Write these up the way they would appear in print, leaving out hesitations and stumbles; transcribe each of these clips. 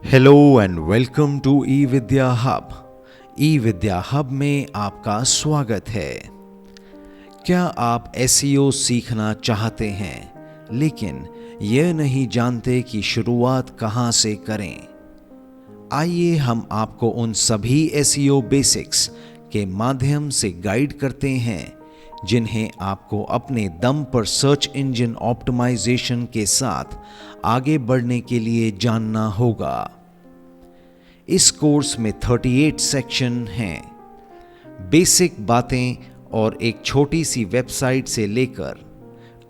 Hello and welcome to evidya hub। evidya hub में आपका स्वागत है। क्या आप एसईओ सीखना चाहते हैं लेकिन यह नहीं जानते कि शुरुआत कहां से करें? आइए हम आपको उन सभी एसईओ बेसिक्स के माध्यम से गाइड करते हैं जिन्हें आपको अपने दम पर सर्च इंजन ऑप्टिमाइजेशन के साथ आगे बढ़ने के लिए जानना होगा। इस कोर्स में 38 सेक्शन हैं। बेसिक बातें और एक छोटी सी वेबसाइट से लेकर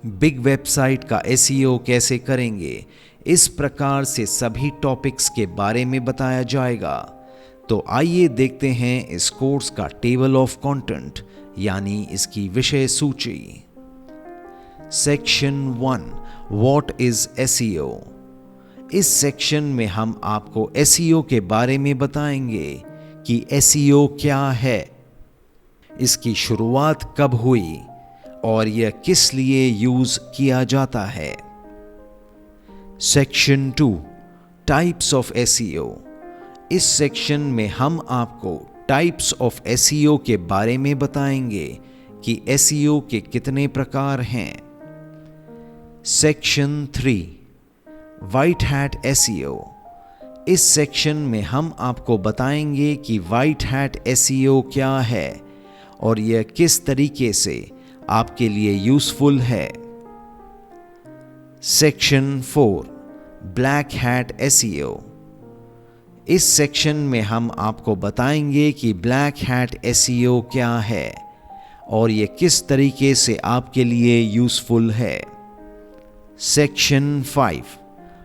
बिग वेबसाइट का एसईओ कैसे करेंगे, इस प्रकार से सभी टॉपिक्स के बारे में बताया जाएगा। तो आइए देखते हैं इस कोर्स का टेबल ऑफ कंटेंट यानी इसकी विषय सूची। Section 1 what is SEO. इस सेक्शन में हम आपको एसईओ के बारे में बताएंगे कि एसईओ क्या है, इसकी शुरुआत कब हुई और यह किस लिए यूज किया जाता है। Section 2 types of SEO. इस सेक्शन में हम आपको टाइप्स ऑफ एसईओ के बारे में बताएंगे कि एसईओ के कितने प्रकार हैं। Section 3 white hat SEO. इस सेक्शन में हम आपको बताएंगे कि व्हाइट हैट एसईओ क्या है और यह किस तरीके से आपके लिए यूजफुल है। Section 4 black hat SEO. इस सेक्शन में हम आपको बताएंगे कि ब्लैक हैट एसईओ क्या है और यह किस तरीके से आपके लिए यूजफुल है। Section 5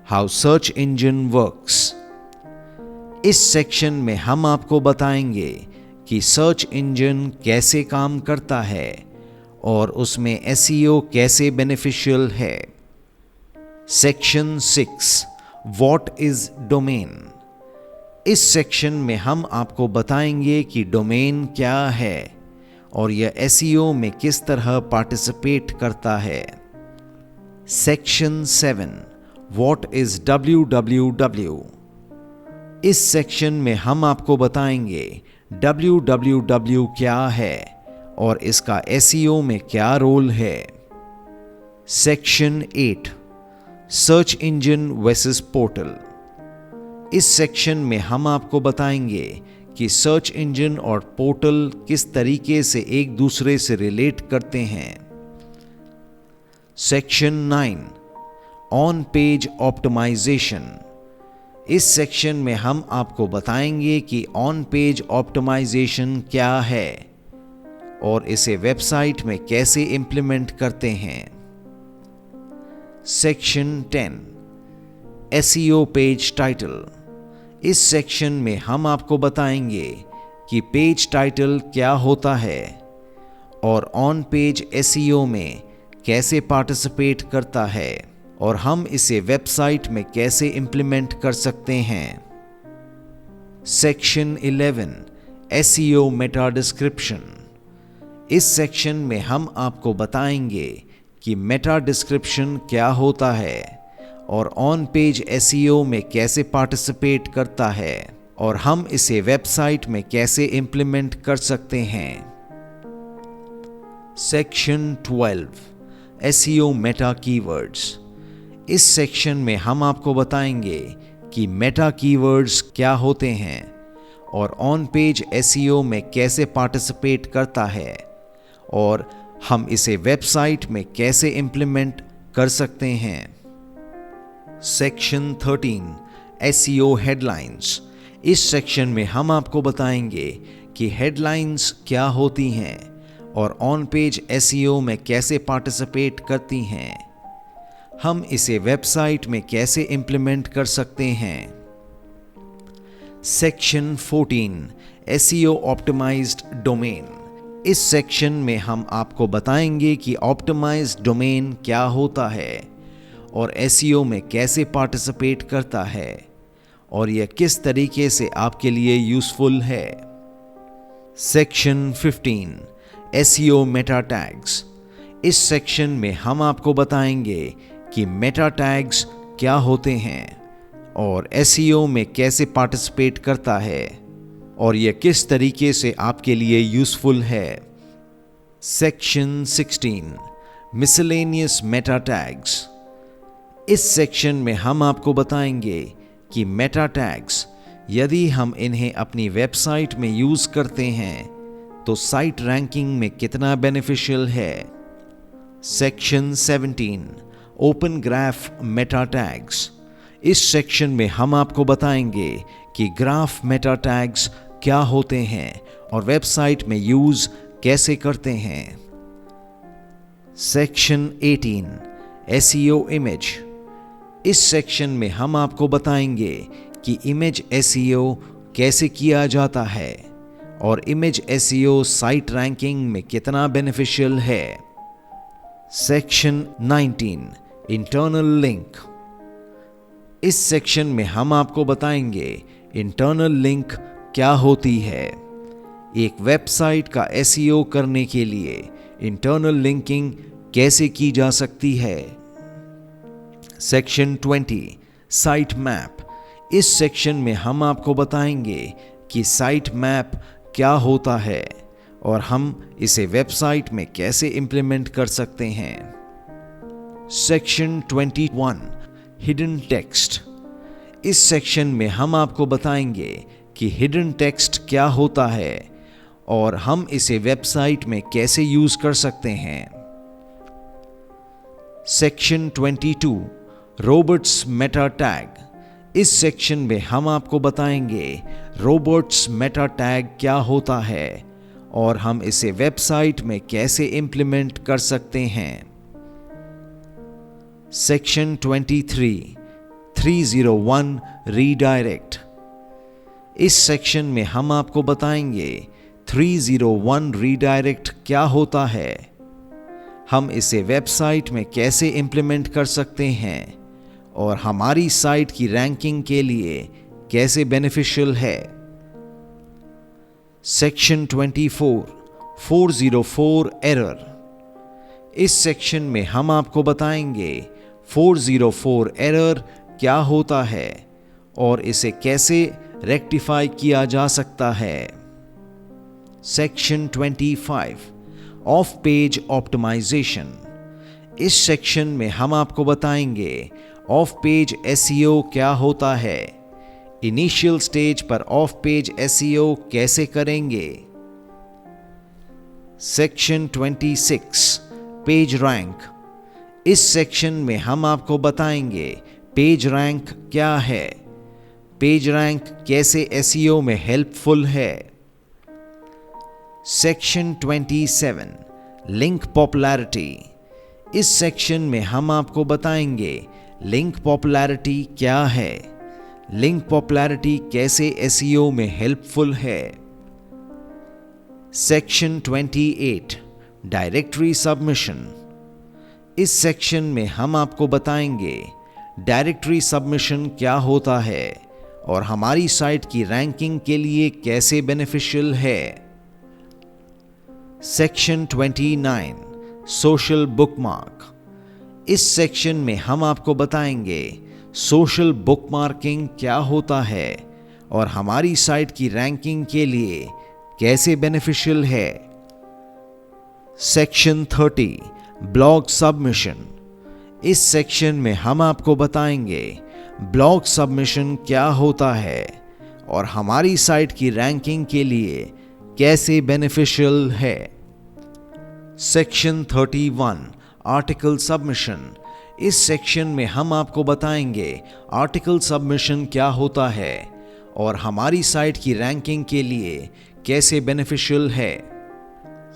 how search engine works. इस सेक्शन में हम आपको बताएंगे कि सर्च इंजन कैसे काम करता है और उसमें एसईओ कैसे बेनिफिशियल है। Section 6 what is domain. इस सेक्शन में हम आपको बताएंगे कि डोमेन क्या है और यह एसईओ में किस तरह पार्टिसिपेट करता है। Section 7 what is www। इस सेक्शन में हम आपको बताएंगे www क्या है और इसका एसईओ में क्या रोल है। Section 8 search engine versus portal. इस सेक्शन में हम आपको बताएंगे कि सर्च इंजन और पोर्टल किस तरीके से एक दूसरे से रिलेट करते हैं। Section 9 on page optimization. इस सेक्शन में हम आपको बताएंगे कि ऑन पेज ऑप्टिमाइजेशन क्या है और इसे वेबसाइट में कैसे इंप्लीमेंट करते हैं। Section 10 SEO page title. इस सेक्शन में हम आपको बताएंगे कि पेज टाइटल क्या होता है और ऑन पेज एसईओ में कैसे पार्टिसिपेट करता है और हम इसे वेबसाइट में कैसे इंप्लीमेंट कर सकते हैं। Section 11 SEO Meta description. इस सेक्शन में हम आपको बताएंगे कि मेटा डिस्क्रिप्शन क्या होता है और ऑन पेज एसईओ में कैसे पार्टिसिपेट करता है और हम इसे वेबसाइट में कैसे इंप्लीमेंट कर सकते हैं। Section 12 SEO Meta keywords. इस सेक्शन में हम आपको बताएंगे कि मेटा कीवर्ड्स क्या होते हैं और ऑन पेज एसईओ में कैसे पार्टिसिपेट करता है और हम इसे वेबसाइट में कैसे इंप्लीमेंट कर सकते हैं। Section 13 SEO headlines. इस सेक्शन में हम आपको बताएंगे कि हेडलाइंस क्या होती हैं और ऑन पेज एसईओ में कैसे पार्टिसिपेट करती हैं। हम इसे वेबसाइट में कैसे इंप्लीमेंट कर सकते हैं। Section 14 SEO optimized domain. इस सेक्शन में हम आपको बताएंगे कि ऑप्टिमाइज्ड डोमेन क्या होता है और एसईओ में कैसे पार्टिसिपेट करता है और यह किस तरीके से आपके लिए यूजफुल है। Section 15 SEO Meta tags. इस सेक्शन में हम आपको बताएंगे कि मेटा टैग्स क्या होते हैं और एसईओ में कैसे पार्टिसिपेट करता है और यह किस तरीके से आपके लिए यूजफुल है। Section 16 miscellaneous Meta tags. इस सेक्शन में हम आपको बताएंगे कि मेटा टैग्स यदि हम इन्हें अपनी वेबसाइट में यूज करते हैं तो साइट रैंकिंग में कितना बेनिफिशियल है। Section 17 open graph Meta tags. इस सेक्शन में हम आपको बताएंगे कि ग्राफ मेटा टैग्स क्या होते हैं और वेबसाइट में यूज कैसे करते हैं। Section 18 SEO image. इस सेक्शन में हम आपको बताएंगे कि इमेज एसईओ कैसे किया जाता है और इमेज एसईओ साइट रैंकिंग में कितना बेनिफिशियल है। Section 19 internal link. इस सेक्शन में हम आपको बताएंगे इंटरनल लिंक क्या होती है। एक वेबसाइट का एसईओ करने के लिए इंटरनल लिंकिंग कैसे की जा सकती है। Section 20 site map. इस सेक्शन में हम आपको बताएंगे कि साइट मैप क्या होता है और हम इसे वेबसाइट में कैसे इंप्लीमेंट कर सकते हैं। Section 21 hidden text. इस सेक्शन में हम आपको बताएंगे कि हिडन टेक्स्ट क्या होता है और हम इसे वेबसाइट में कैसे यूज कर सकते हैं। Section 22 robots Meta tag. इस सेक्शन में हम आपको बताएंगे रोबोट्स मेटा टैग क्या होता है और हम इसे वेबसाइट में कैसे इंप्लीमेंट कर सकते हैं। Section 23 301 redirect. इस सेक्शन में हम आपको बताएंगे 301 रीडायरेक्ट क्या होता है, हम इसे वेबसाइट में कैसे इंप्लीमेंट कर सकते हैं और हमारी साइट की रैंकिंग के लिए कैसे बेनिफिशियल है। Section 24 404 error. इस सेक्शन में हम आपको बताएंगे 404 एरर क्या होता है और इसे कैसे रेक्टिफाई किया जा सकता है। Section 25 off page optimization. इस सेक्शन में हम आपको बताएंगे ऑफ पेज एसईओ क्या होता है, इनिशियल स्टेज पर ऑफ पेज एसईओ कैसे करेंगे। Section 26 page rank. इस सेक्शन में हम आपको बताएंगे पेज रैंक क्या है, पेज रैंक कैसे एसईओ में हेल्पफुल है। Section 27 link popularity. इस सेक्शन में हम आपको बताएंगे लिंक पॉपुलैरिटी क्या है, लिंक पॉपुलैरिटी कैसे एसईओ में हेल्पफुल है। Section 28 directory submission. इस सेक्शन में हम आपको बताएंगे डायरेक्टरी सबमिशन क्या होता है और हमारी साइट की रैंकिंग के लिए कैसे बेनिफिशियल है। Section 29 social bookmark. इस सेक्शन में हम आपको बताएंगे सोशल बुकमार्किंग क्या होता है और हमारी साइट की रैंकिंग के लिए कैसे बेनिफिशियल है। Section 30 blog submission. इस सेक्शन में हम आपको बताएंगे ब्लॉग सबमिशन क्या होता है और हमारी साइट की रैंकिंग के लिए कैसे बेनिफिशियल है। Section 31 article submission. इस सेक्शन में हम आपको बताएंगे आर्टिकल सबमिशन क्या होता है और हमारी साइट की रैंकिंग के लिए कैसे बेनिफिशियल है।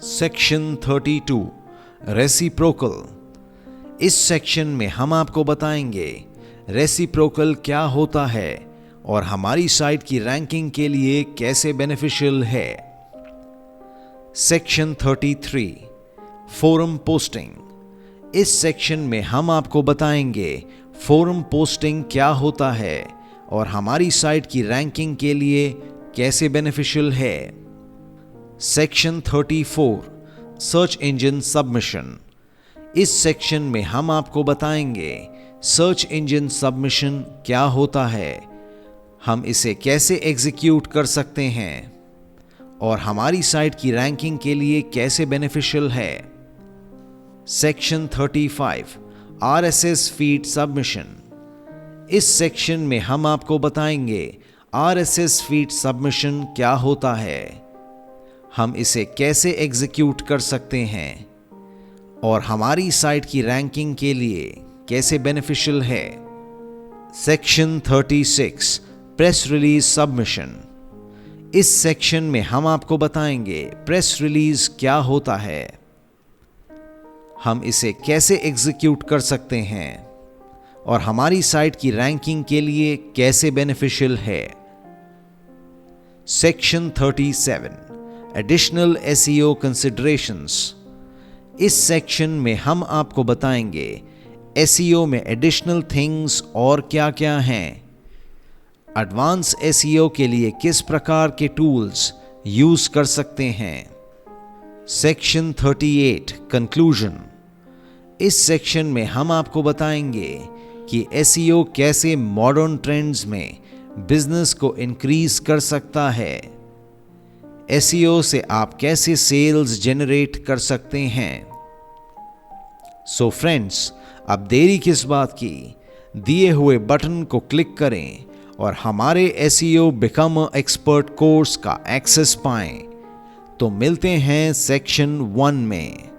Section 32 reciprocal. इस सेक्शन में हम आपको बताएंगे रेसिप्रोकल क्या होता है और हमारी साइट की रैंकिंग के लिए कैसे बेनिफिशियल है। Section 33 forum posting. इस सेक्शन में हम आपको बताएंगे फोरम पोस्टिंग क्या होता है और हमारी साइट की रैंकिंग के लिए कैसे बेनिफिशियल है। Section 34 search engine submission. इस सेक्शन में हम आपको बताएंगे सर्च इंजन सबमिशन क्या होता है, हम इसे कैसे एग्जीक्यूट कर सकते हैं और हमारी साइट की रैंकिंग के लिए कैसे बेनिफिशियल है। Section 35 RSS feed submission. इस सेक्शन में हम आपको बताएंगे RSS फीड सबमिशन क्या होता है, हम इसे कैसे एग्जीक्यूट कर सकते हैं और हमारी साइट की रैंकिंग के लिए कैसे बेनिफिशियल है। Section 36 press release submission. इस सेक्शन में हम आपको बताएंगे प्रेस रिलीज क्या होता है, हम इसे कैसे एग्जीक्यूट कर सकते हैं और हमारी साइट की रैंकिंग के लिए कैसे बेनिफिशियल है। Section 37 additional SEO considerations. इस सेक्शन में हम आपको बताएंगे SEO में एडिशनल थिंग्स और क्या क्या हैं, एडवांस SEO के लिए किस प्रकार के टूल्स यूज कर सकते हैं। Section 38 conclusion. इस सेक्शन में हम आपको बताएंगे कि SEO कैसे मॉडर्न ट्रेंड्स में बिजनेस को इंक्रीज कर सकता है, SEO से आप कैसे सेल्स जनरेट कर सकते हैं। सो फ्रेंड्स, अब देरी किस बात की, दिए हुए बटन को क्लिक करें और हमारे SEO become a expert course का एक्सेस पाएं। तो मिलते हैं सेक्शन 1 में।